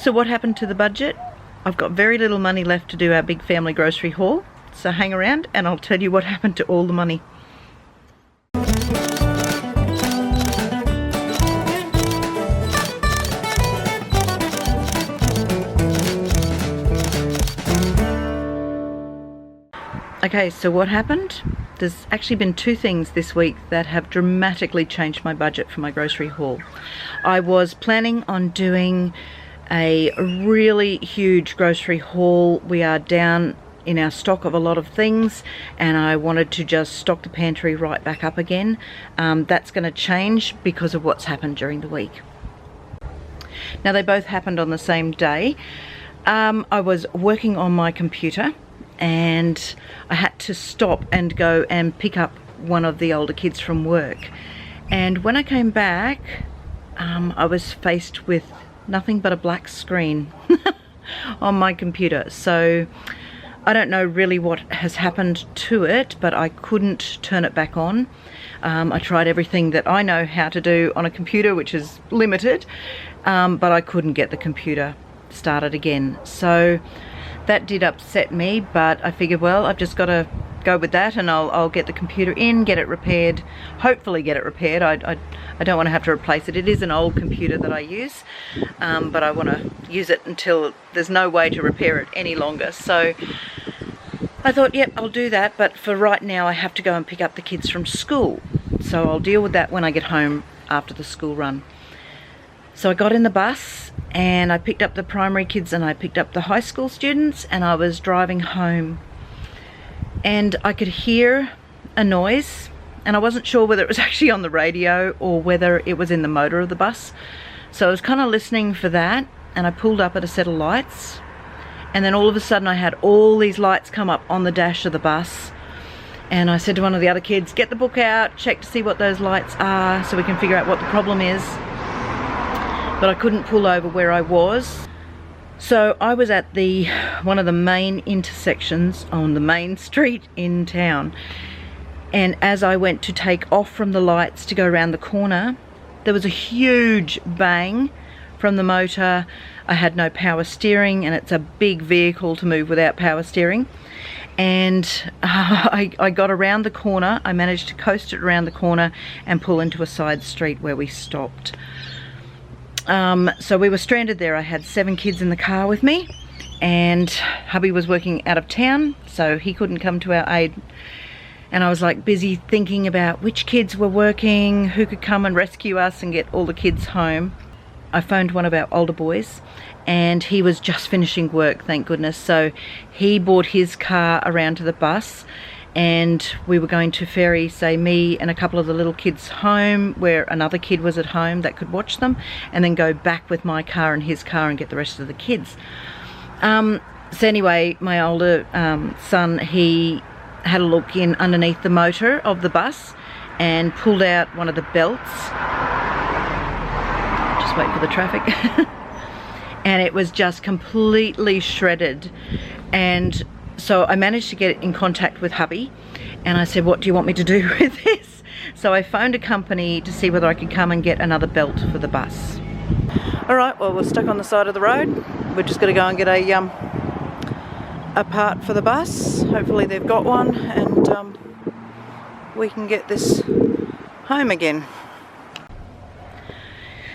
So what happened to the budget? I've got very little money left to do our big family grocery haul, so hang around and I'll tell you what happened to all the money. Okay, so what happened? There's actually been two things this week that have dramatically changed my budget for my grocery haul. I was planning on doing a really huge grocery haul. We are down in our stock of a lot of things and I wanted to just stock the pantry right back up again. That's going to change because of what's happened during the week. Now they both happened on the same day. I was working on my computer and I had to stop and go and pick up one of the older kids from work, and when I came back I was faced with nothing but a black screen on my computer. So I don't know really what has happened to it, but I couldn't turn it back on. I tried everything that I know how to do on a computer, which is limited, but I couldn't get the computer started again. So that did upset me, but I figured, well, I've just got to go with that and I'll get the computer in, get it repaired, hopefully get it repaired. I don't want to have to replace it. It is an old computer that I use, but I want to use it until there's no way to repair it any longer. So I thought, yep, I'll do that, but for right now I have to go and pick up the kids from school. So I'll deal with that when I get home after the school run. So I got in the bus and I picked up the primary kids and I picked up the high school students, and I was driving home and I could hear a noise, and I wasn't sure whether it was actually on the radio or whether it was in the motor of the bus. So I was kind of listening for that, and I pulled up at a set of lights, and then all of a sudden I had all these lights come up on the dash of the bus, and I said to one of the other kids, get the book out, check to see what those lights are so we can figure out what the problem is. But I couldn't pull over where I was. So I was at one of the main intersections on the main street in town, and as I went to take off from the lights to go around the corner, there was a huge bang from the motor. I had no power steering, and it's a big vehicle to move without power steering. And I got around the corner. I managed to coast it around the corner and pull into a side street where we stopped. So we were stranded there. I had 7 kids in the car with me, and hubby was working out of town, so he couldn't come to our aid. And I was like busy thinking about which kids were working, who could come and rescue us and get all the kids home. I phoned one of our older boys, and he was just finishing work, thank goodness. So he brought his car around to the bus, and we were going to ferry, say, me and a couple of the little kids home, where another kid was at home that could watch them, and then go back with my car and his car and get the rest of the kids. So anyway, my older son, he had a look in underneath the motor of the bus and pulled out one of the belts. Just wait for the traffic. And it was just completely shredded. And so I managed to get in contact with hubby, and I said, what do you want me to do with this? So I phoned a company to see whether I could come and get another belt for the bus. Alright, well, we're stuck on the side of the road. We're just going to go and get a part for the bus. Hopefully they've got one, and we can get this home again.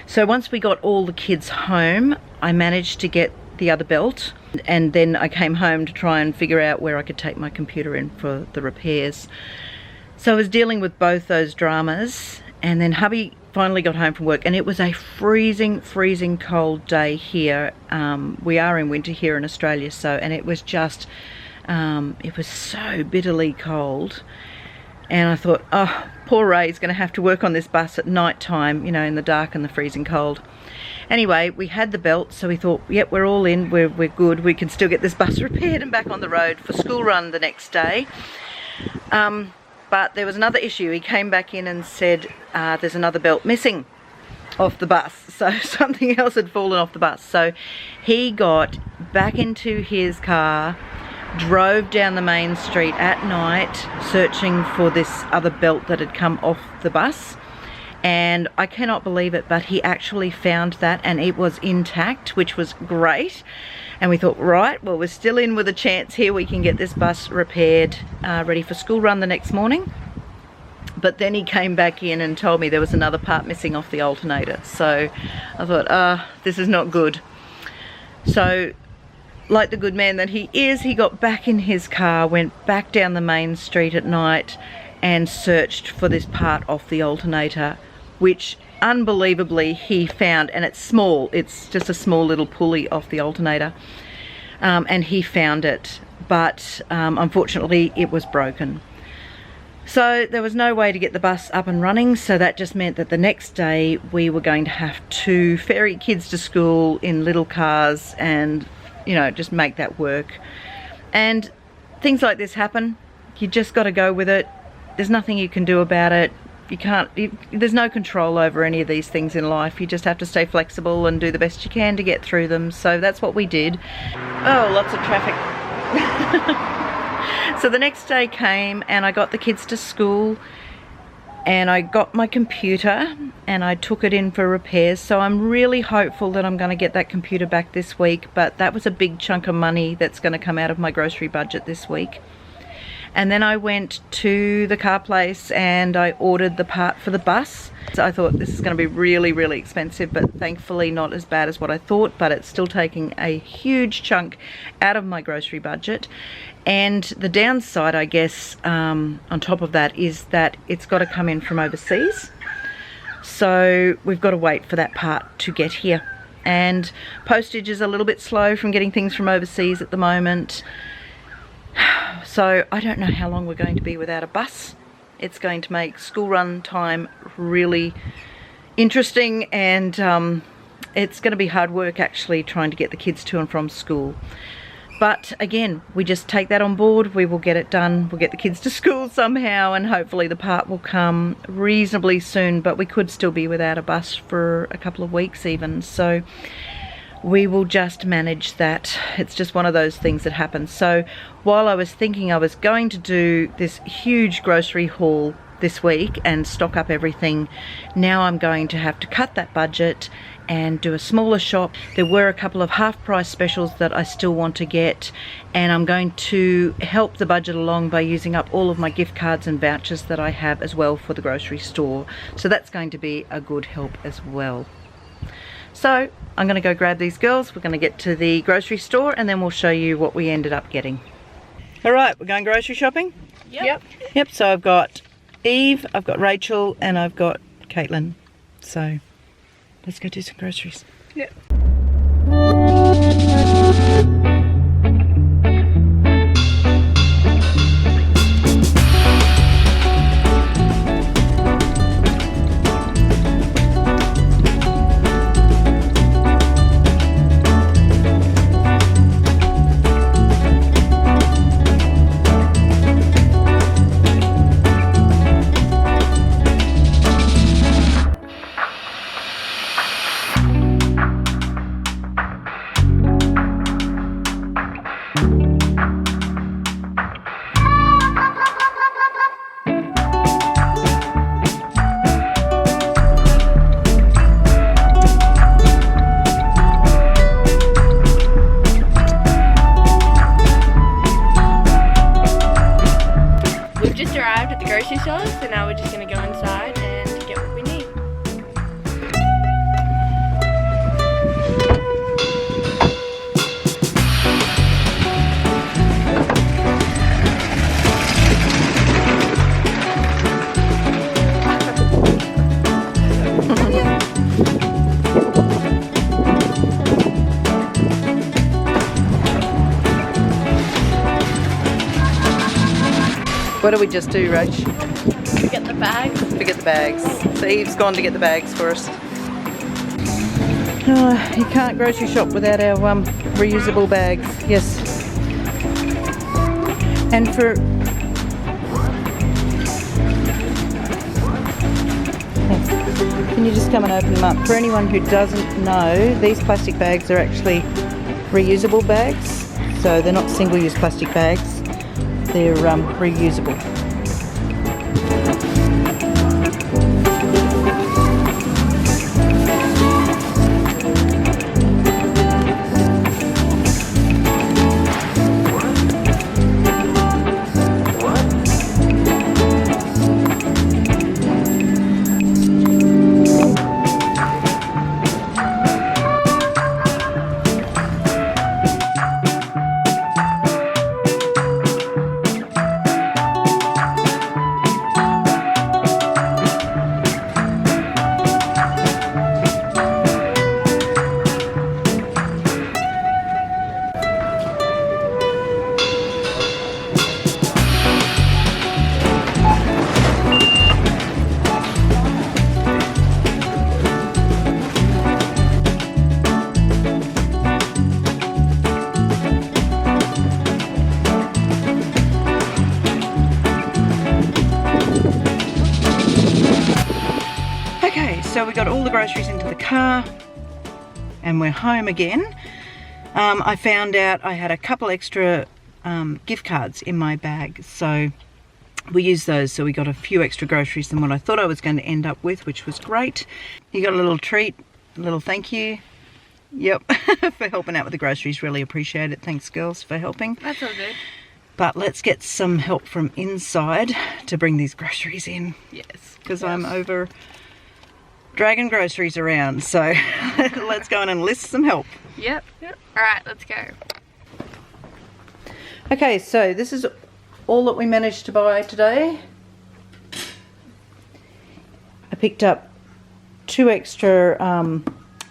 So once we got all the kids home, I managed to get the other belt, and then I came home to try and figure out where I could take my computer in for the repairs. So I was dealing with both those dramas, and then hubby finally got home from work, and it was a freezing cold day here. We are in winter here in Australia, and it was just it was so bitterly cold. And I thought, oh, poor Ray's going to have to work on this bus at night time, you know, in the dark and the freezing cold. Anyway, we had the belt, so we thought, yep, we're all in, we're good, we can still get this bus repaired and back on the road for school run the next day. But there was another issue. He came back in and said, there's another belt missing off the bus. So something else had fallen off the bus. So he got back into his car, drove down the main street at night searching for this other belt that had come off the bus, and I cannot believe it, but he actually found that and it was intact, which was great. And we thought, right, well, we're still in with a chance here. We can get this bus repaired, ready for school run the next morning. But then he came back in and told me there was another part missing off the alternator. So I thought, this is not good. So, like the good man that he is, he got back in his car, went back down the main street at night and searched for this part off the alternator, which unbelievably he found. And it's small, it's just a small little pulley off the alternator, and he found it, but unfortunately it was broken. So there was no way to get the bus up and running, so that just meant that the next day we were going to have to ferry kids to school in little cars and, you know, just make that work. And things like this happen. You just got to go with it. There's nothing you can do about it. There's no control over any of these things in life. You just have to stay flexible and do the best you can to get through them. So that's what we did. Oh, lots of traffic. So the next day came and I got the kids to school and I got my computer and I took it in for repairs. So I'm really hopeful that I'm going to get that computer back this week, but that was a big chunk of money that's going to come out of my grocery budget this week. And then I went to the car place and I ordered the part for the bus. So I thought this is going to be really, really expensive, but thankfully not as bad as what I thought, but it's still taking a huge chunk out of my grocery budget. And the downside, I guess, on top of that, is that it's got to come in from overseas. So we've got to wait for that part to get here. And postage is a little bit slow from getting things from overseas at the moment. So I don't know how long we're going to be without a bus. It's going to make school run time really interesting, and it's going to be hard work actually trying to get the kids to and from school. But again, we just take that on board. We will get it done. We'll get the kids to school somehow, and hopefully the part will come reasonably soon, but we could still be without a bus for a couple of weeks even. So we will just manage that. It's just one of those things that happens. So while I was thinking I was going to do this huge grocery haul this week and stock up everything, now I'm going to have to cut that budget and do a smaller shop. There were a couple of half-price specials that I still want to get, and I'm going to help the budget along by using up all of my gift cards and vouchers that I have as well for the grocery store. So that's going to be a good help as well. So I'm going to go grab these girls. We're going to get to the grocery store and then we'll show you what we ended up getting. All right, we're going grocery shopping? Yep. So I've got Eve, I've got Rachel, and I've got Caitlin. So let's go do some groceries. Yep. Grocery stores, so now we're just going to go inside and get what we need. What do we just do, Rach? We get the bags. We get the bags. So Eve's gone to get the bags for us. Oh, you can't grocery shop without our reusable bags. Yes. And for... Can you just come and open them up? For anyone who doesn't know, these plastic bags are actually reusable bags. So they're not single-use plastic bags. They're reusable. we got all the groceries into the car and we're home again. I found out I had a couple extra gift cards in my bag, so we used those, so we got a few extra groceries than what I thought I was going to end up with, which was great. You got a little treat, a little thank you. Yep, for helping out with the groceries. Really appreciate it. Thanks, girls, for helping. That's all good. But let's get some help from inside to bring these groceries in. Yes. Because I'm over dragging groceries around, so let's go in and enlist some help. Yep. Alright, let's go. Okay, so this is all that we managed to buy today. I picked up 2 extra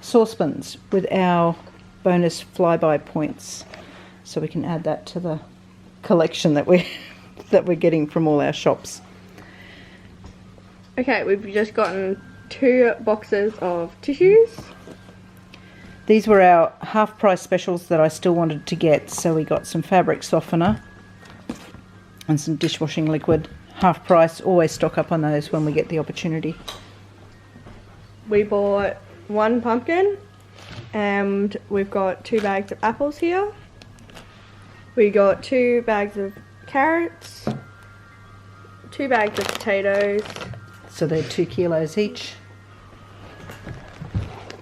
saucepans with our bonus flyby points, so we can add that to the collection that we're getting from all our shops. Okay, we've just gotten 2 boxes of tissues. These were our half price specials that I still wanted to get, so we got some fabric softener and some dishwashing liquid. Half price, always stock up on those when we get the opportunity. We bought 1 pumpkin and we've got 2 bags of apples here. We got 2 bags of carrots, 2 bags of potatoes. So they're 2 kilos each.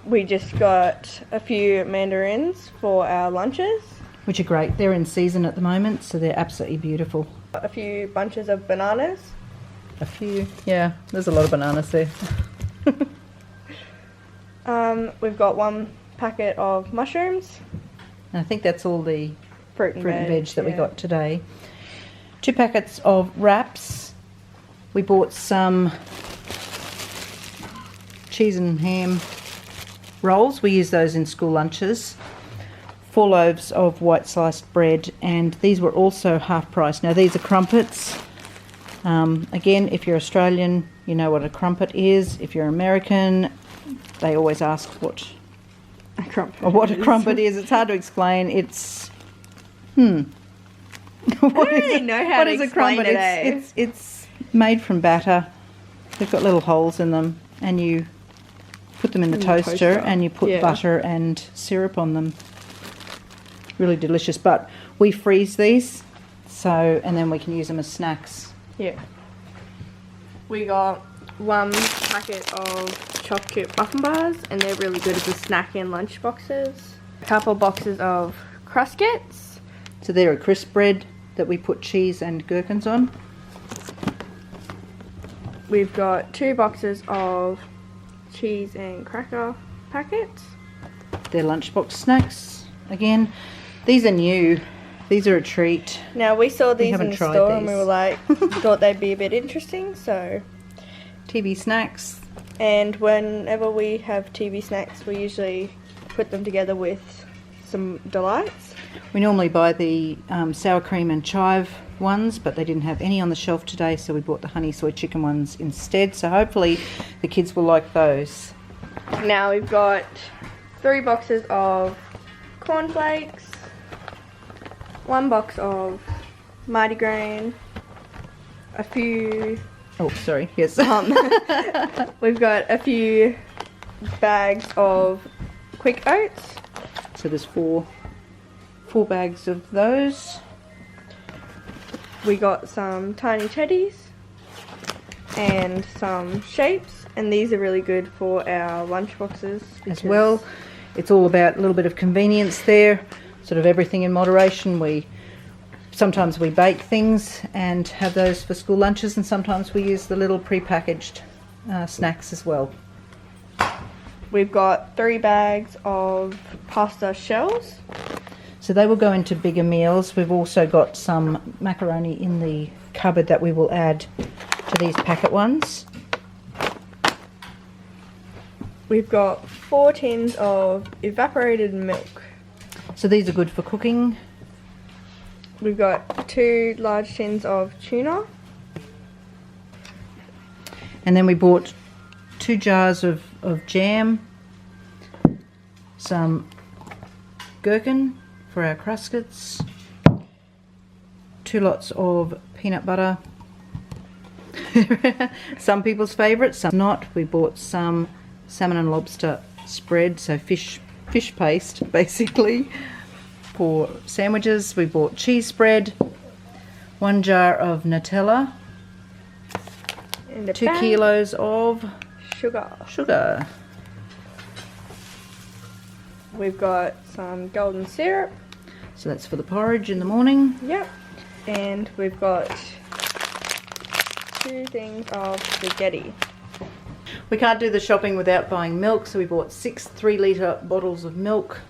We just got a few mandarins for our lunches. Which are great. They're in season at the moment, so they're absolutely beautiful. A few bunches of bananas. A few, yeah, there's a lot of bananas there. We've got 1 packet of mushrooms. And I think that's all the Fruit and veg that we got today. 2 packets of wraps. We bought some cheese and ham rolls. We use those in school lunches. 4 loaves of white sliced bread, and these were also half price. Now these are crumpets. Again, if you're Australian, you know what a crumpet is. If you're American, they always ask what a crumpet is. It's hard to explain. It's I don't really know how to explain it. It's made from batter. They've got little holes in them, and you put them in the toaster and you put butter and syrup on them. Really delicious, but we freeze these, so, and then we can use them as snacks. Yeah. We got 1 packet of chocolate muffin bars, and they're really good as a snack in lunch boxes. A couple boxes of Cruskets. So they're a crisp bread that we put cheese and gherkins on. We've got 2 boxes of cheese and cracker packets. They're lunchbox snacks. Again, these are new. These are a treat. Now we saw these in the store and we these. were like, thought they'd be a bit interesting, so. TV snacks. And whenever we have TV snacks, we usually put them together with some delights. We normally buy the sour cream and chive ones, but they didn't have any on the shelf today, so we bought the honey soy chicken ones instead. So hopefully the kids will like those. Now we've got 3 boxes of cornflakes, 1 box of Mighty Grain, a few... Oh, sorry, yes. We've got a few bags of quick oats. So there's four bags of those. We got some tiny teddies and some shapes, and these are really good for our lunch boxes As well. It's all about a little bit of convenience there, sort of everything in moderation. Sometimes we bake things and have those for school lunches, and sometimes we use the little pre-packaged snacks as well. We've got 3 bags of pasta shells. So they will go into bigger meals. We've also got some macaroni in the cupboard that we will add to these packet ones. We've got 4 tins of evaporated milk. So these are good for cooking. We've got 2 large tins of tuna. And then we bought 2 jars of jam, some gherkin for our Cruskets, 2 lots of peanut butter, some people's favourites, some not. We bought some salmon and lobster spread, so fish paste basically for sandwiches. We bought cheese spread, 1 jar of Nutella, and 2 kilos of sugar. We've got some golden syrup. So that's for the porridge in the morning. Yep. And we've got 2 things of spaghetti. We can't do the shopping without buying milk, so we bought 6 3-litre bottles of milk.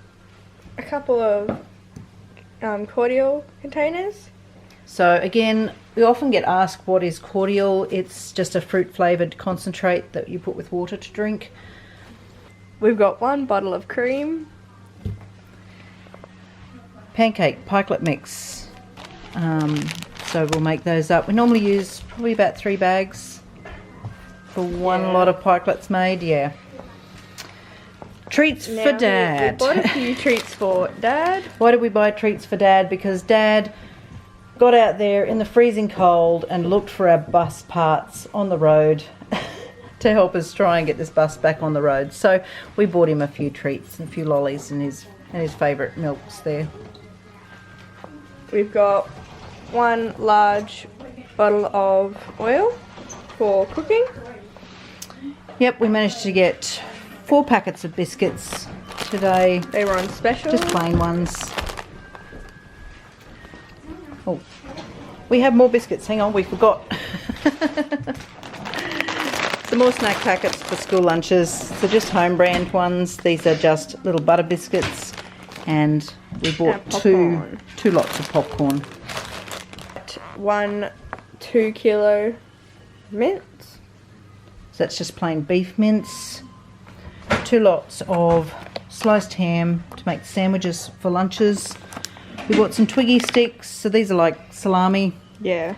A couple of cordial containers. So again, we often get asked what is cordial. It's just a fruit flavoured concentrate that you put with water to drink. We've got 1 bottle of cream. Pancake pikelet mix. So we'll make those up. We normally use probably about 3 bags for one lot of pikelets made. Yeah. Treats for Dad. We bought a few treats for Dad. Why did we buy treats for Dad? Because Dad got out there in the freezing cold and looked for our bus parts on the road to help us try and get this bus back on the road. So we bought him a few treats and a few lollies and his favourite milks there. We've got 1 large bottle of oil for cooking. Yep, we managed to get 4 packets of biscuits today. They were on special. Just plain ones. Oh, we have more biscuits. Hang on, we forgot. Some more snack packets for school lunches. So just home brand ones. These are just little butter biscuits. And we bought 2 lots of popcorn. 1 2 kilo mince. So that's just plain beef mince. 2 lots of sliced ham to make sandwiches for lunches. We bought some Twiggy sticks. So these are like salami. Yeah.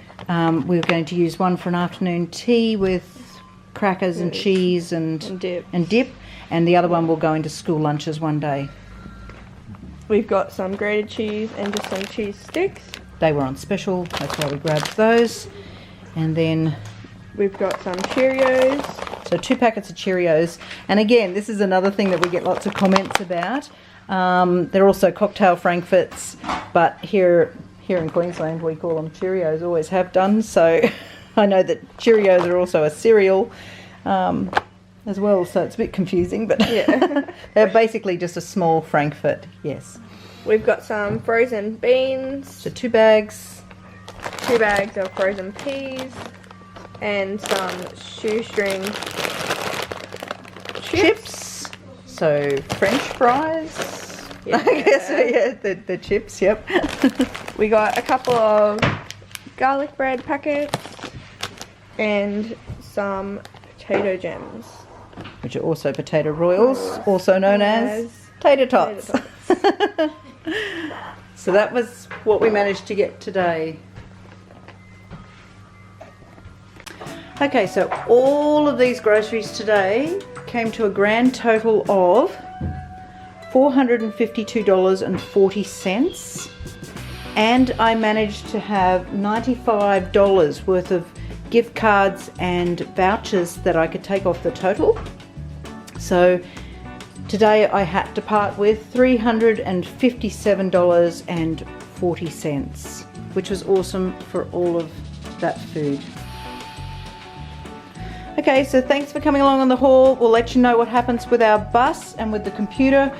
We were going to use 1 for an afternoon tea with crackers and cheese and dip. And the other one will go into school lunches one day. We've got some grated cheese and just some cheese sticks. They were on special, that's why we grabbed those. And then we've got some Cheerios. So 2 packets of Cheerios. And again, this is another thing that we get lots of comments about. They're also cocktail Frankfurts, but here in Queensland we call them Cheerios, always have done. So I know that Cheerios are also a cereal as well, so it's a bit confusing, but yeah. They're basically just a small Frankfurt, yes. We've got some frozen beans. So 2 bags. 2 bags of frozen peas. And some shoestring chips. So French fries. Yeah. I guess, yeah, the chips, yep. We got a couple of garlic bread packets and some potato gems. Which are also potato royals, also known as tater tots. So that was what we managed to get today. Okay, so all of these groceries today came to a grand total of $452.40, and I managed to have $95 worth of gift cards and vouchers that I could take off the total. So today I had to part with $357.40, which was awesome for all of that food. Okay, so thanks for coming along on the haul. We'll let you know what happens with our bus and with the computer,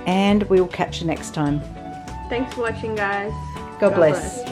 and we will catch you next time. Thanks for watching, guys. God bless.